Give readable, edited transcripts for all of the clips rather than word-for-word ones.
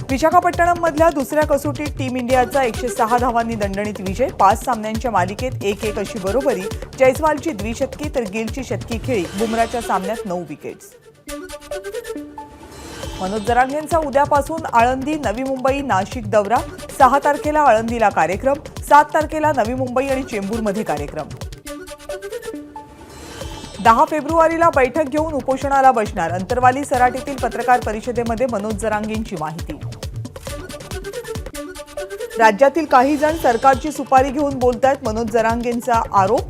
विशाखापट्टणममधल्या दुसऱ्या कसोटीत टीम इंडियाचा 106 धावांनी दणदणीत विजय। 5 सामन्यांच्या मालिकेत 1-1 अशी बरोबरी। जयस्वालची द्विशतकी तर गिलची शतकी खेळी। बुमराच्या सामन्यात 9 विकेट्स। मनोज जरांगेंचा उद्यापासून आळंदी, नवी मुंबई, नाशिक दौरा। 6 तारखेला आळंदीला कार्यक्रम, 7 तारखेला नवी मुंबई आणि चेंबूरमध्ये कार्यक्रम। 10 फेब्रुवारीला बैठक घेऊन उपोषणाला बसणार। अंतरवाली सराटीतील पत्रकार परिषदेमध्ये मनोज जरांगेंची माहिती। राज्यातील काही जण सरकारची सुपारी घेऊन बोलतायत, मनोज जरांगेंचा आरोप।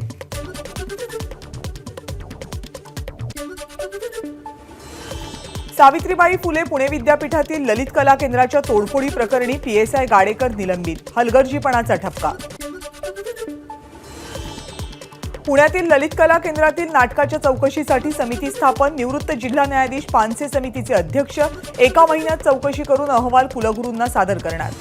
सावित्रीबाई फुले पुणे विद्यापीठातील ललित कला केंद्राच्या तोडफोडी प्रकरणी पीएसआय गाडेकर निलंबित। हलगर्जीपणाचा ठपका। पुण्यातील ललित कला केंद्रातील नाटकाच्या चौकशीसाठी समिती स्थापन। निवृत्त जिल्हा न्यायाधीश पानसे समितीचे अध्यक्ष। 1 महिन्यात चौकशी करून अहवाल कुलगुरूंना सादर करणार।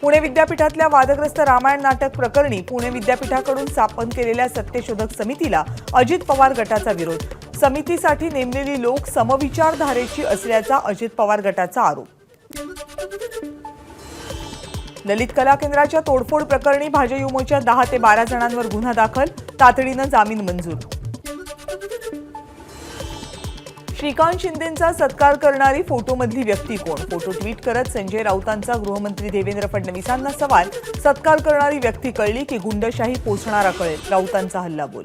पुणे विद्यापीठातल्या वादग्रस्त रामायण नाटक प्रकरणी पुणे विद्यापीठाकडून स्थापन केलेल्या सत्यशोधक समितीला अजित पवार गटाचा विरोध। समितीसाठी नेमलेली लोक समविचारधारेची असल्याचा अजित पवार गटाचा आरोप। ललित कला केंद्राच्या तोडफोड प्रकरणी भाजयुमोच्या 10 ते 12 जणांवर गुन्हा दाखल। तातडीनं जामीन मंजूर। श्रीकांत शिंदेंचा सत्कार करणारी फोटोमधली व्यक्ती कोण? फोटो ट्विट करत संजय राऊतांचा गृहमंत्री देवेंद्र फडणवीसांना सवाल। सत्कार करणारी व्यक्ती कळली की गुंडशाही पोचणारा कळेल, राऊतांचा हल्लाबोल।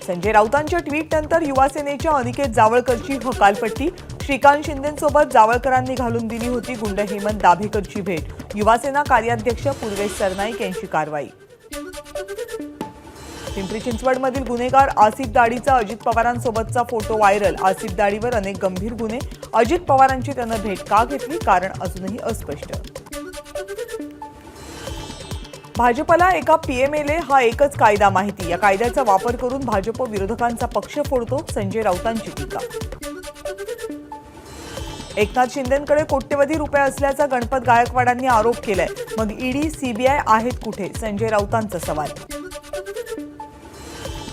संजय राऊतांच्या ट्विटनंतर युवासेनेच्या अनिकेत जावळकरची हकालपट्टी। श्रीकांत शिंदेंसोबत जावळकरांनी घालून दिली होती गुंड हेमंत दाभेकरची भेट। युवासेना कार्याध्यक्ष पूर्वेश सरनाईक यांची कारवाई। पिंपरी चिंचवडमधील गुन्हेगार आसिफ दाडीचा अजित पवारांसोबतचा फोटो व्हायरल। आसिफ दाडीवर अनेक गंभीर गुन्हे। अजित पवारांची त्यानं भेट का घेतली? कारण अजूनही अस्पष्ट। भाजपला एका पीएमएलए हा एकच कायदा माहिती। या कायद्याचा वापर करून भाजप विरोधकांचा पक्ष फोडतो, संजय राऊतांची टीका। एकनाथ शिंदेंकडे कोट्यवधी रुपये असल्याचा गणपत गायकवाडांनी आरोप केलाय। मग ईडी, सीबीआय आहेत कुठे? संजय राऊतांचा सवाल।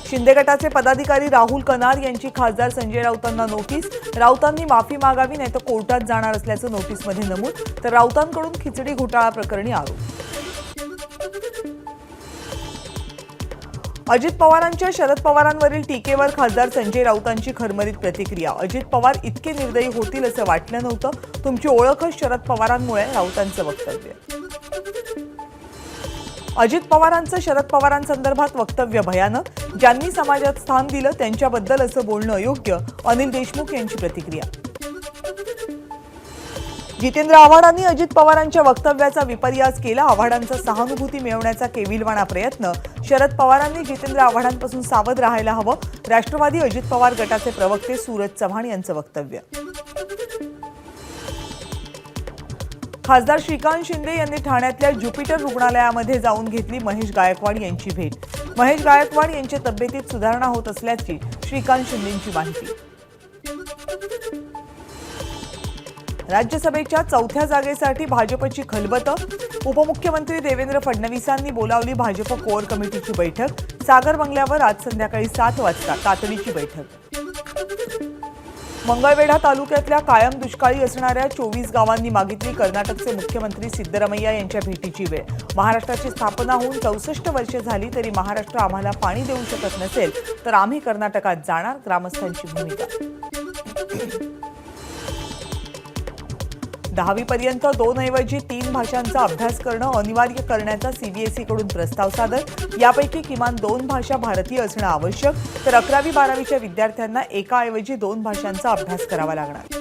शिंदे गटाचे पदाधिकारी राहुल कनार यांची खासदार संजय राऊतांना नोटीस। राऊतांनी माफी मागावी नाहीतर कोर्टात जाणार असल्याचं नोटीसमध्ये नमूद। तर राऊतांकडून खिचडी घोटाळा प्रकरणी आरोप। अजित पवारांच्या शरद पवारांवरील टीकेवर खासदार संजय राऊतांची खरमरीत प्रतिक्रिया। अजित पवार इतके निर्दयी होतील असं वाटलं नव्हतं। तुमची ओळखच शरद पवारांमुळे, राऊतांचं वक्तव्य। अजित पवारांचं शरद पवारांसंदर्भात वक्तव्य भयानक। ज्यांनी समाजात स्थान दिलं त्यांच्याबद्दल असं बोलणं अयोग्य, अनिल देशमुख यांची प्रतिक्रिया। जितेंद्र आव्हाडांनी अजित पवारांच्या वक्तव्याचा विपर्यास केला। आव्हाडांचा सहानुभूती मिळवण्याचा केविलवाणा प्रयत्न। शरद पवारांनी जितेंद्र आव्हाडांपासून सावध राहायला हवं। राष्ट्रवादी अजित पवार गटाचे प्रवक्ते सूरज चव्हाण यांचं वक्तव्य। खासदार श्रीकांत शिंदे यांनी ठाण्यातल्या ज्युपिटर रुग्णालयामध्ये जाऊन घेतली महेश गायकवाड यांची भेट। महेश गायकवाड यांच्या तब्येतीत सुधारणा होत असल्याची श्रीकांत शिंदेंची माहिती। राज्यसभेच्या 4थ्या जागेसाठी भाजपची खलबतं। उपमुख्यमंत्री देवेंद्र फडणवीसांनी बोलावली भाजप कोअर कमिटीची बैठक। सागर बंगल्यावर आज संध्याकाळी 7 वाजता तातडीची बैठक। मंगळवेढा तालुक्यातल्या कायम दुष्काळी असणाऱ्या 24 गावांनी मागितली कर्नाटकचे मुख्यमंत्री सिद्धरामय्या यांच्या भेटीची वेळ। महाराष्ट्राची स्थापना होऊन 64 वर्षे झाली तरी महाराष्ट्र आम्हाला पाणी देऊ शकत नसेल तर आम्ही कर्नाटकात जाणार, ग्रामस्थांची भूमिका। 10वी पर्यंत 2 ऐवजी 3 भाषांचा अभ्यास करणं अनिवार्य करण्याचा सीबीएसईकडून प्रस्ताव सादर। यापैकी किमान 2 भाषा भारतीय असणं आवश्यक, तर 11वी-12वीच्या विद्यार्थ्यांना एकाऐवजी 2 भाषांचा अभ्यास करावा लागणार।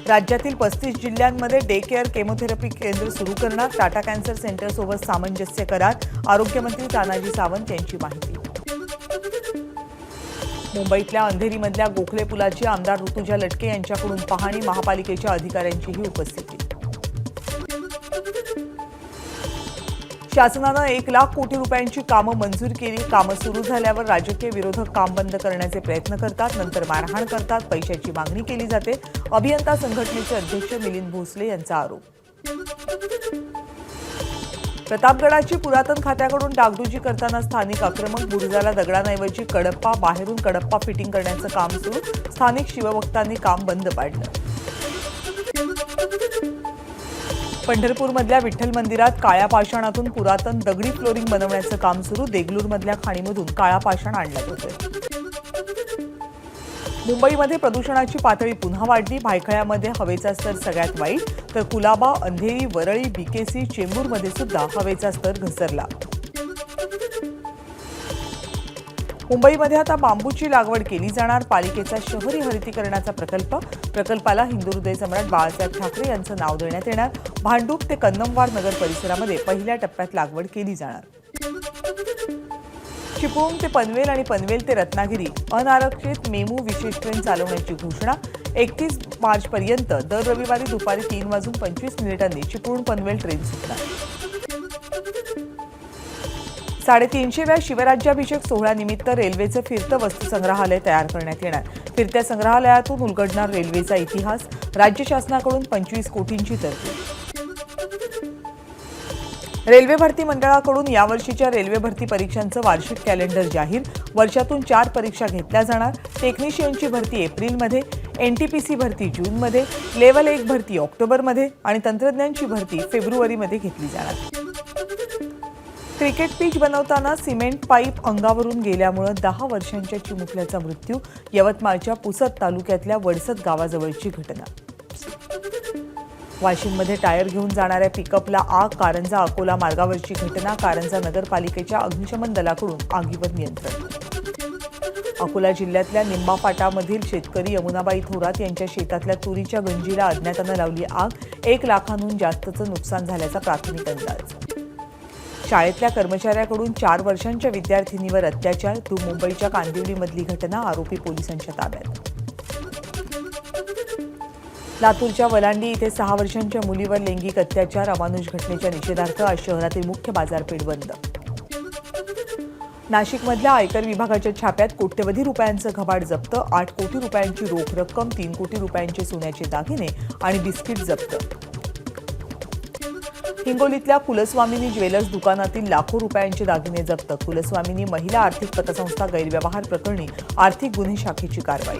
राज्यातील 35 जिल्ह्यांमध्ये डे केअर केमोथेरपी केंद्र सुरू करणार। टाटा कॅन्सर सेंटरसोबत सामंजस्य करार। आरोग्यमंत्री तानाजी सावंत यांची माहिती। मुंबईतल्या अंधेरीमधल्या गोखले पुलाची आमदार ऋतुजा लटके यांच्याकडून पाहणी। महापालिकेच्या अधिकाऱ्यांचीही उपस्थिती। शासनानं 1 लाख कोटी रुपयांची कामं मंजूर केली। कामं सुरू झाल्यावर राजकीय विरोधक काम बंद करण्याचे प्रयत्न करतात, नंतर मारहाण करतात, पैशाची मागणी केली जाते। अभियंता संघटनेचे अध्यक्ष मिलिंद भोसले यांचा आरोप। प्रतापगडाची पुरातन खात्याकडून डागडुजी करताना स्थानिक आक्रमक, बुरुजाला दगडांऐवजी कडप्पा, बाहेरून कडप्पा फिटिंग करण्याचं काम सुरू. स्थानिक शिवभक्तांनी काम बंद पाडलं. पंढरपूरमधल्या विठ्ठल मंदिरात काळ्या पाषाणातून पुरातन दगडी फ्लोरिंग बनवण्याचं काम सुरू. देगलूरमधल्या खाणीमधून काळा पाषाण आणलं होतं. मुंबईमध्ये प्रदूषणाची पातळी पुन्हा वाढली. भायखळ्यामध्ये हवेचा स्तर सगळ्यात वाईट, तर कुलाबा, अंधेरी, वरळी, बीकेसी, चेंबूरमध्ये सुद्धा हवेचा स्तर घसरला. मुंबईमध्ये आता बांबूची लागवड केली जाणार. पालिकेचा शहरी हरितीकरणाचा प्रकल्पाला हिंदू हृदय सम्राट बाळासाहेब ठाकरे यांचं नाव देण्यात येणार. भांडूप ते कन्नमवार नगर परिसरामध्ये पहिल्या टप्प्यात लागवड केली जाणार. चिपळूण ते पनवेल आणि पनवेल ते रत्नागिरी अनारक्षित मेमू विशेष ट्रेन चालवण्याची घोषणा. 31 मार्चपर्यंत दर रविवारी दुपारी 3:25 चिपळूण पनवेल ट्रेन सुटणार. 350व्या शिवराज्याभिषेक सोहळ्यानिमित्त रेल्वेचं फिरतं वस्तुसंग्रहालय तयार करण्यात येणार. फिरत्या संग्रहालयातून उलगडणार रेल्वेचा इतिहास. राज्य शासनाकडून 25 कोटींची तरतूद. रेल्वे भरती मंडळाकडून यावर्षीच्या रेल्वे भरती परीक्षांचं वार्षिक कॅलेंडर जाहीर. वर्षातून 4 परीक्षा घेतल्या जाणार. टेक्निशियनची भरती एप्रिलमध्ये, एनटीपीसी भरती जूनमध्ये, लेव्हल 1 भरती ऑक्टोबरमध्ये आणि तंत्रज्ञांची भरती फेब्रुवारीमध्ये घेतली जाणार. क्रिकेट पिच बनवताना सिमेंट पाईप अंगावरून गेल्यामुळे 10 वर्षांच्या चिमुकल्याचा मृत्यू. यवतमाळच्या पुसद तालुक्यातल्या वडसद गावाजवळची घटना. वाशिममध्ये टायर घेऊन जाणाऱ्या पिकअपला आग. कारंजा अकोला मार्गावरची घटना. कारंजा नगरपालिकेच्या अग्निशमन दलाकडून आगीवर नियंत्रण. अकोला जिल्ह्यातल्या निंबापाटामधील शेतकरी यमुनाबाई थोरात यांच्या शेतातल्या तुरीच्या गंजीला अज्ञातानं लावली आग. 1 लाखांहून जास्तचं नुकसान झाल्याचा प्राथमिक अंदाज. शाळेतल्या कर्मचाऱ्याकडून 4 वर्षांच्या विद्यार्थिनीवर अत्याचार. मुंबईच्या कांदिवलीमधली घटना. आरोपी पोलिसांच्या ताब्यात. लातूरच्या वलांडी इथे 6 वर्षांच्या मुलीवर लैंगिक अत्याचार. अमानुष घटनेच्या निषेधार्थ आज शहरातील मुख्य बाजारपेठ बंद. नाशिकमधल्या आयकर विभागाच्या छाप्यात कोट्यवधी रुपयांचं घबाड जप्त. 8 कोटी रुपयांची रोख रक्कम, 3 कोटी रुपयांचे सोन्याचे दागिने आणि बिस्किट जप्त. हिंगोलीतल्या कुलस्वामिनी ज्वेलर्स दुकानातील लाखो रुपयांचे दागिने जप्त. कुलस्वामिनी महिला आर्थिक पतसंस्था गैरव्यवहार प्रकरणी आर्थिक गुन्हे शाखेची कारवाई.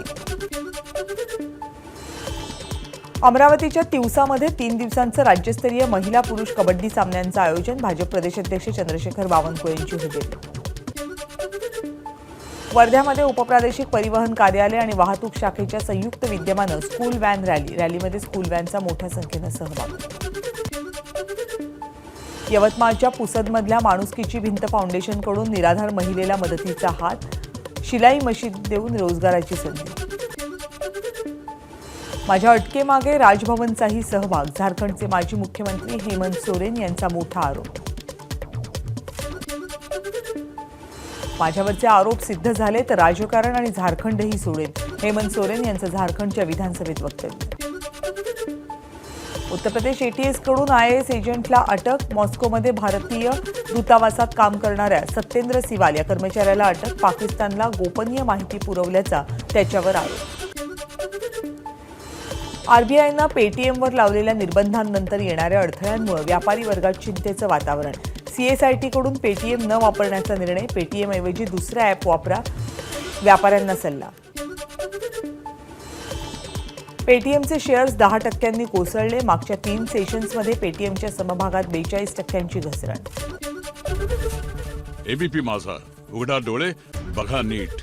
अमरावतीच्या तिवसामध्ये 3 दिवसांचं राज्यस्तरीय महिला पुरुष कबड्डी सामन्यांचं आयोजन. भाजप प्रदेशाध्यक्ष चंद्रशेखर बावनकुळेंची हजेरी. वर्ध्यामध्ये उपप्रादेशिक परिवहन कार्यालय आणि वाहतूक शाखेच्या संयुक्त विद्यमानं स्कूल व्हॅन रॅलीमध्ये स्कूल व्हॅनचा मोठ्या संख्येनं सहभाग. यवतमाळच्या पुसदमधल्या माणुसकीची भिंत फाउंडेशनकडून निराधार महिलेला मदतीचा हात. शिलाई मशीन देऊन रोजगाराची संधी. माझ्या अटकेमागे राजभवनचाही सहभाग. झारखंडचे माजी मुख्यमंत्री हेमंत सोरेन यांचा मोठा आरोप. माझ्यावरचे आरोप सिद्ध झाले तर राजकारण आणि झारखंडही सोडेन. हेमंत सोरेन यांचं झारखंडच्या विधानसभेत वक्तव्य. उत्तर प्रदेश एटीएसकडून आयएएस एजंटला अटक. मॉस्कोमध्ये भारतीय दूतावासात काम करणाऱ्या सत्येंद्र सिवाल या कर्मचाऱ्याला अटक. पाकिस्तानला गोपनीय माहिती पुरवल्याचा त्याच्यावर आरोप. आरबीआयनं पेटीएमवर लावलेल्या निर्बंधांनंतर येणाऱ्या अडथळ्यांमुळे व्यापारी वर्गात चिंतेचं वातावरण. सीएसआयटीकडून पेटीएम न वापरण्याचा निर्णय. पेटीएमऐवजी दुसरा ॲप वापरा, व्यापाऱ्यांना सल्ला. पेटीएमचे शेअर्स 10% कोसळले. मागच्या 3 सेशन्समध्ये पेटीएमच्या समभागात 42% घसरण. एबीपी माझा, उघडा डोळे बघा नीट.